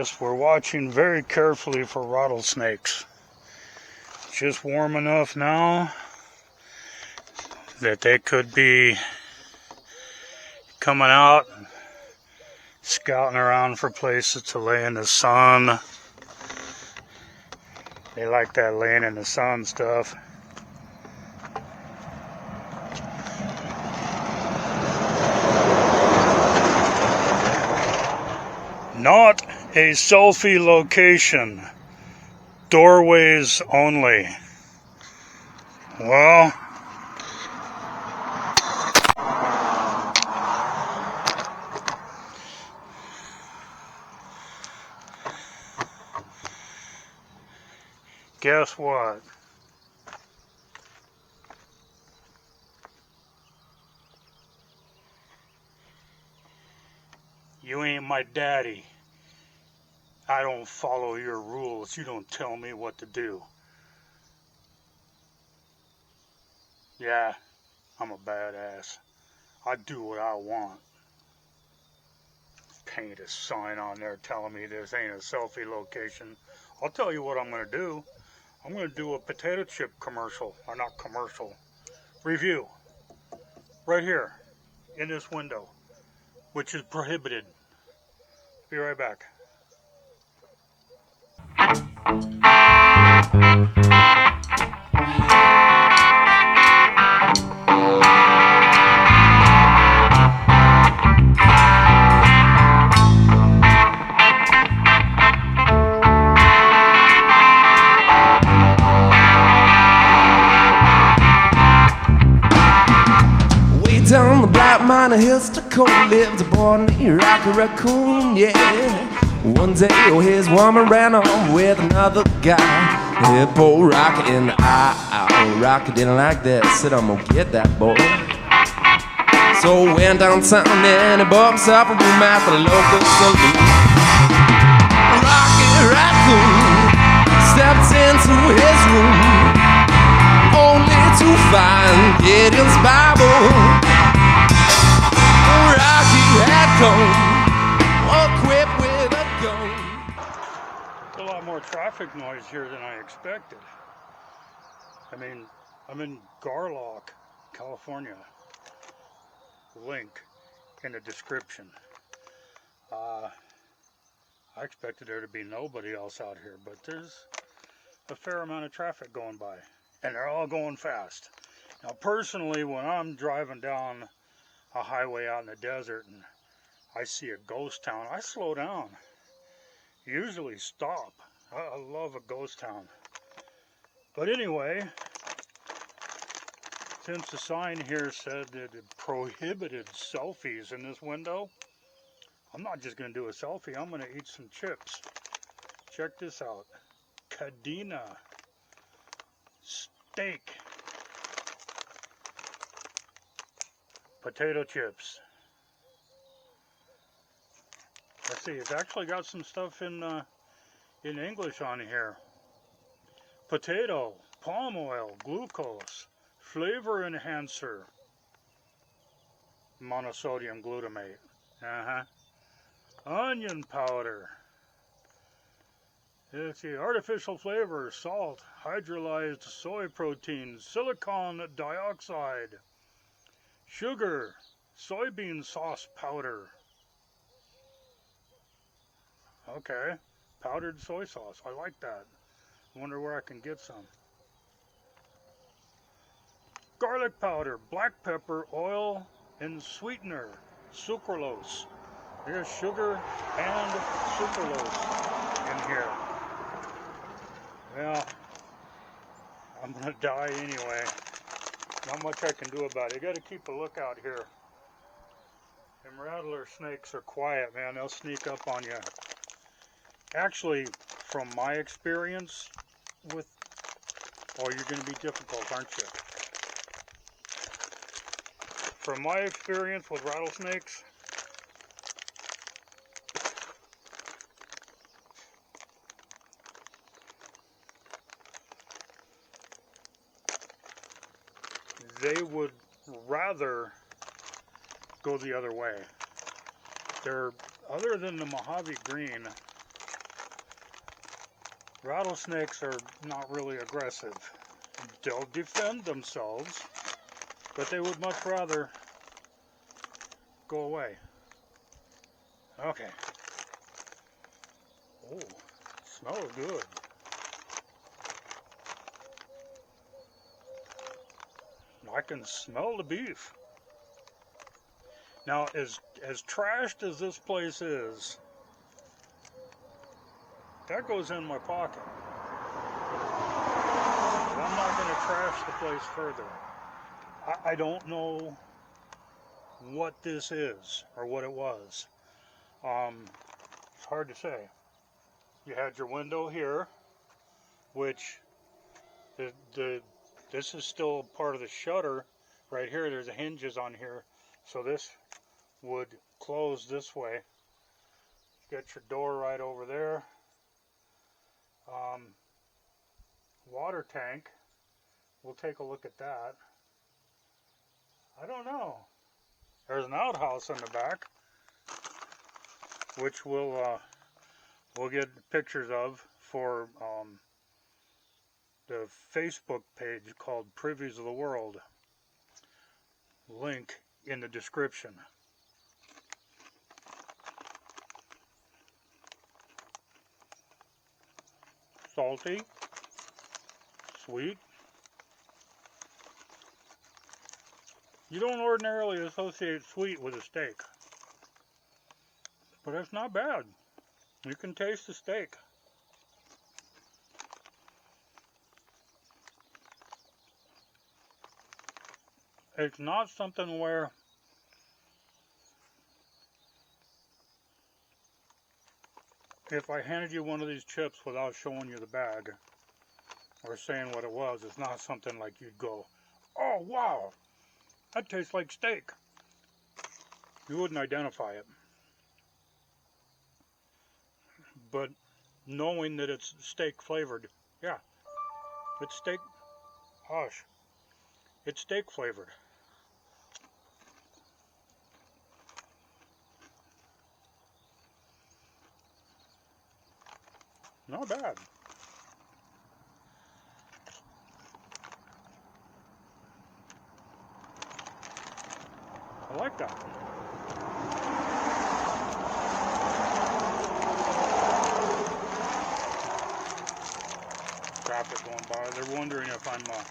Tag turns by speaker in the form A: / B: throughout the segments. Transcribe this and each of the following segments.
A: Yes, we're watching very carefully for rattlesnakes. It's just warm enough now that they could be coming out, scouting around for places to lay in the sun. They like that laying in the sun stuff. Not a selfie location. Doorways only. Well, guess what? You ain't my daddy. I don't follow your rules. You don't tell me what to do. Yeah, I'm a badass. I do what I want. Paint a sign on there telling me this ain't a selfie location. I'll tell you what I'm going to do. I'm going to do a potato chip commercial. Or not commercial. Review. Right here. In this window. Which is prohibited. Be right back.
B: Down the black mine of hills to cold lived a boy named Rocky Raccoon, yeah. One day, his woman ran on with another guy. Hit poor Rocky in the eye. Rocky didn't like that, said I'm gonna get that boy. So went downtown and he bought himself a room at the local saloon. Rocky Raccoon stepped into his room, only to find Gideon's Bible. Rocky had come, equipped with a gun.
A: There's a lot more traffic noise here than I expected. I mean, I'm in Garlock, California. Link in the description. I expected there to be nobody else out here, but there's a fair amount of traffic going by, and they're all going fast. Now, personally, when I'm driving down a highway out in the desert and I see a ghost town, I slow down. Usually stop. I love a ghost town. But anyway, since the sign here said that it prohibited selfies in this window, I'm not just going to do a selfie, I'm going to eat some chips. Check this out. Cadena steak. Potato chips. Let's see, it's actually got some stuff in English on here. Potato, palm oil, glucose, flavor enhancer, monosodium glutamate. Onion powder. Let's see, artificial flavor, salt, hydrolyzed soy protein, silicon dioxide, sugar, soybean sauce powder. Okay, powdered soy sauce. I like that. I wonder where I can get some. Garlic powder, black pepper, oil, and sweetener, sucralose. There's sugar and sucralose in here. Well, I'm going to die anyway. Not much I can do about it. You got to keep a lookout here. Them rattler snakes are quiet, man. They'll sneak up on you. Actually, from my experience with... Oh, you're going to be difficult, aren't you? From my experience with rattlesnakes, they would rather go the other way. They're, other than the Mojave Green, Rattlesnakes are not really aggressive. They'll defend themselves, but they would much rather go away. Okay. Oh, smells good. I can smell the beef. Now, as trashed as this place is, that goes in my pocket. But I'm not going to trash the place further. I don't know what this is or what it was. It's hard to say. You had your window here, which this is still part of the shutter right here. There's hinges on here, so this would close this way. Get your door right over there. Water tank. We'll take a look at that. I don't know. There's an outhouse in the back, which we'll get pictures of for the Facebook page called Privies of the World. Link in the description. Salty, sweet. You don't ordinarily associate sweet with a steak, but it's not bad. You can taste the steak. It's not something where if I handed you one of these chips without showing you the bag or saying what it was, it's not something like you'd go, oh wow, that tastes like steak. You wouldn't identify it. But knowing that it's steak flavored, yeah, it's steak, hush, it's steak flavored. Not bad. I like that. Traffic going by. They're wondering if I'm a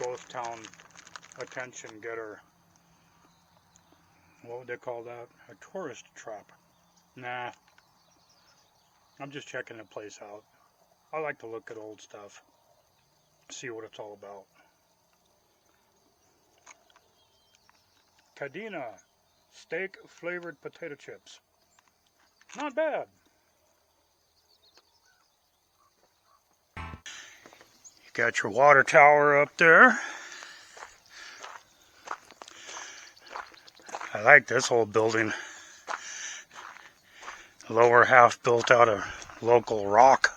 A: ghost town attention getter. What would they call that? A tourist trap. Nah. I'm just checking the place out. I like to look at old stuff. See what it's all about. Cadena steak flavored potato chips. Not bad. You got your water tower up there. I like this whole building. The lower half built out of local rock.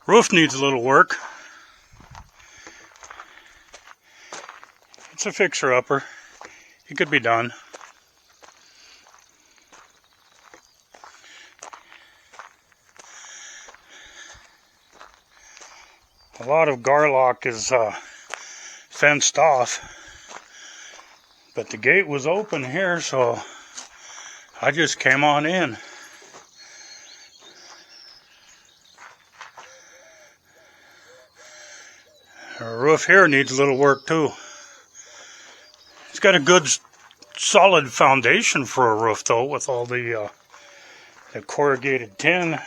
A: Roof needs a little work. It's a fixer-upper. It could be done. A lot of Garlock is fenced off, but the gate was open here, so I just came on in. The roof here needs a little work too. It's got a good solid foundation for a roof though, with all the corrugated tin.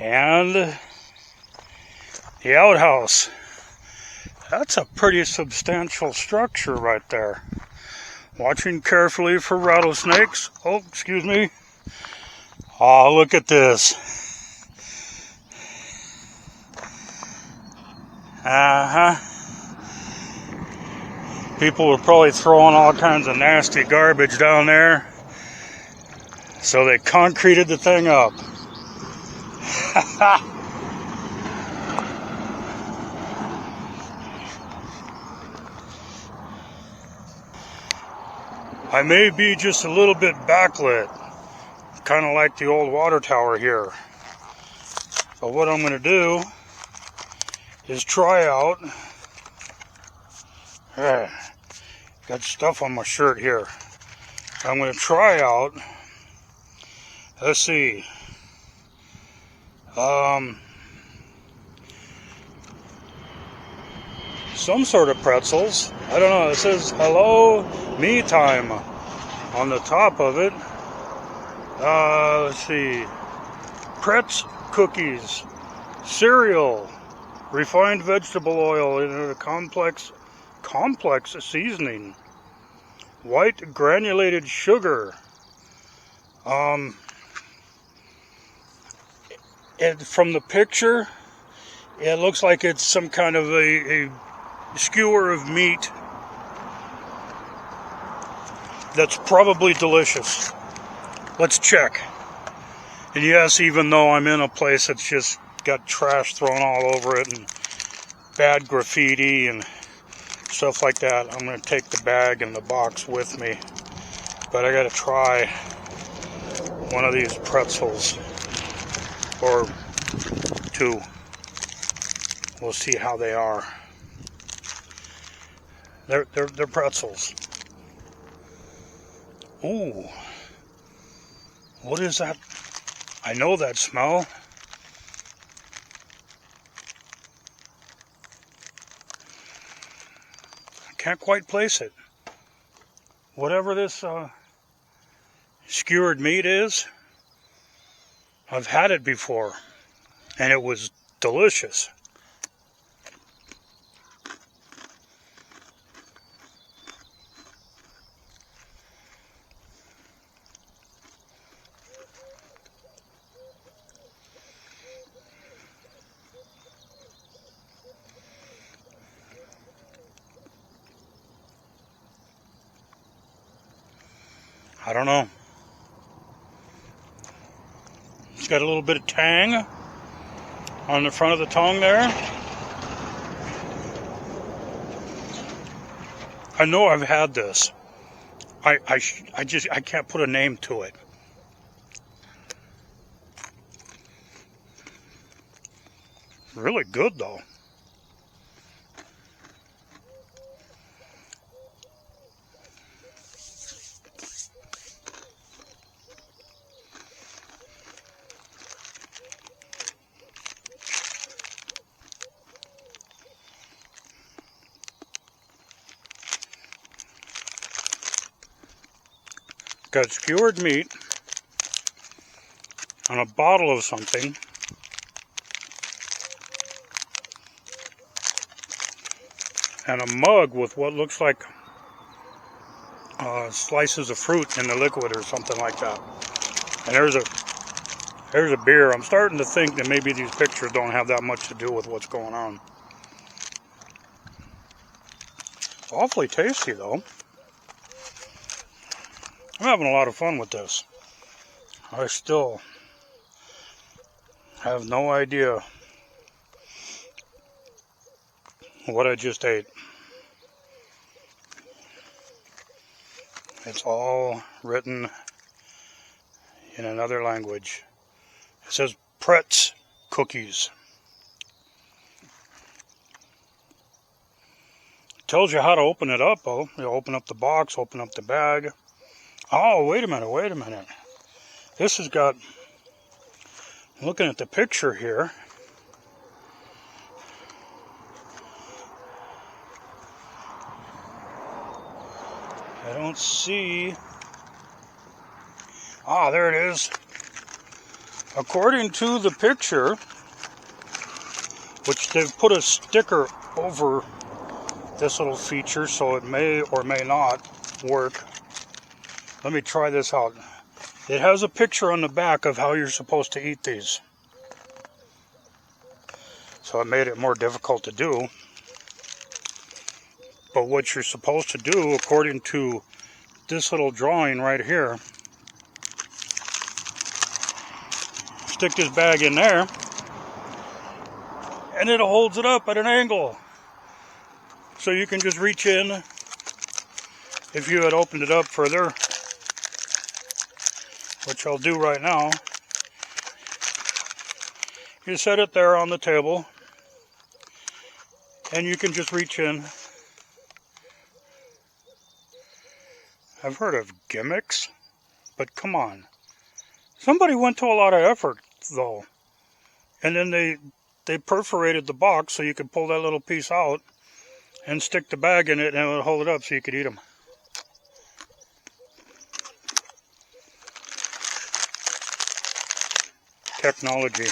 A: And the outhouse. That's a pretty substantial structure right there. Watching carefully for rattlesnakes. Oh, excuse me. Oh, look at this. Uh-huh. People were probably throwing all kinds of nasty garbage down there, so they concreted the thing up. I may be just a little bit backlit, kind of like the old water tower here. But what I'm going to do is try out. Got stuff on my shirt here. I'm going to try out. Let's see. Some sort of pretzels. I don't know. It says hello me time on the top of it. Let's see. Pretz cookies, cereal, refined vegetable oil in a complex seasoning, white granulated sugar. From the picture, it looks like it's some kind of a skewer of meat that's probably delicious. Let's check. And yes, even though I'm in a place that's just got trash thrown all over it and bad graffiti and stuff like that, I'm going to take the bag and the box with me. But I got to try one of these pretzels, or two. We'll see how they are. They're pretzels. Ooh, what is that? I know that smell. I can't quite place it. Whatever this skewered meat is, I've had it before, and it was delicious. I don't know. It's got a little bit of tang on the front of the tongue there. I know I've had this. I can't put a name to it. Really good though. Got skewered meat on a bottle of something, and a mug with what looks like slices of fruit in the liquid or something like that. And there's a beer. I'm starting to think that maybe these pictures don't have that much to do with what's going on. It's awfully tasty though. I'm having a lot of fun with this. I still have no idea what I just ate. It's all written in another language. It says Pretz cookies. It tells you how to open it up. Oh, you open up the box, open up the bag. Oh, wait a minute. This has got, looking at the picture here, I don't see, there it is. According to the picture, which they've put a sticker over this little feature, so it may or may not work. Let me try this out. It has a picture on the back of how you're supposed to eat these. So it made it more difficult to do. But what you're supposed to do, according to this little drawing right here, stick this bag in there, and it holds it up at an angle. So you can just reach in. If you had opened it up further, which I'll do right now, you set it there on the table, and you can just reach in. I've heard of gimmicks, but come on. Somebody went to a lot of effort, though. And then they perforated the box so you could pull that little piece out and stick the bag in it, and it would hold it up so you could eat them. Technology.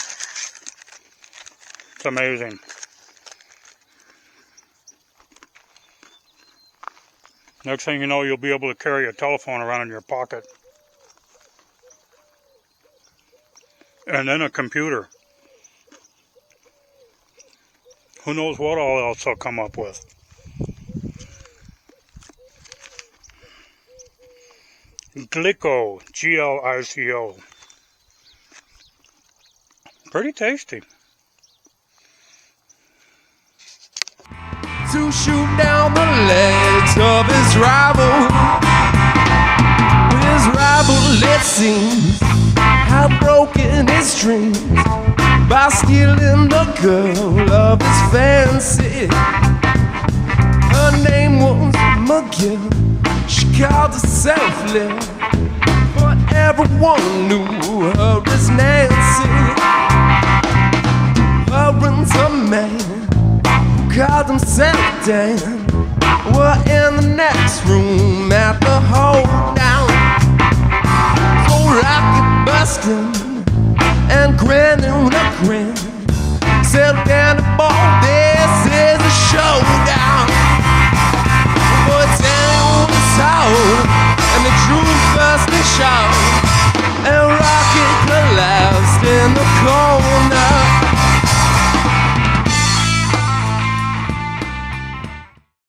A: It's amazing. Next thing you know, you'll be able to carry a telephone around in your pocket. And then a computer. Who knows what all else they'll come up with. Glico, G-L-I-C-O. Pretty tasty.
B: To shoot down the legs of his rival. His rival, it seems, had broken his dreams by stealing the girl of his fancy. Her name was McGill. She called herself Lil, but everyone knew her as Nancy. Her and some man who called himself Dan were in the next room at the hold down. So Rocky bustin' and grinning with a grin said, "Danny boy, this is a showdown."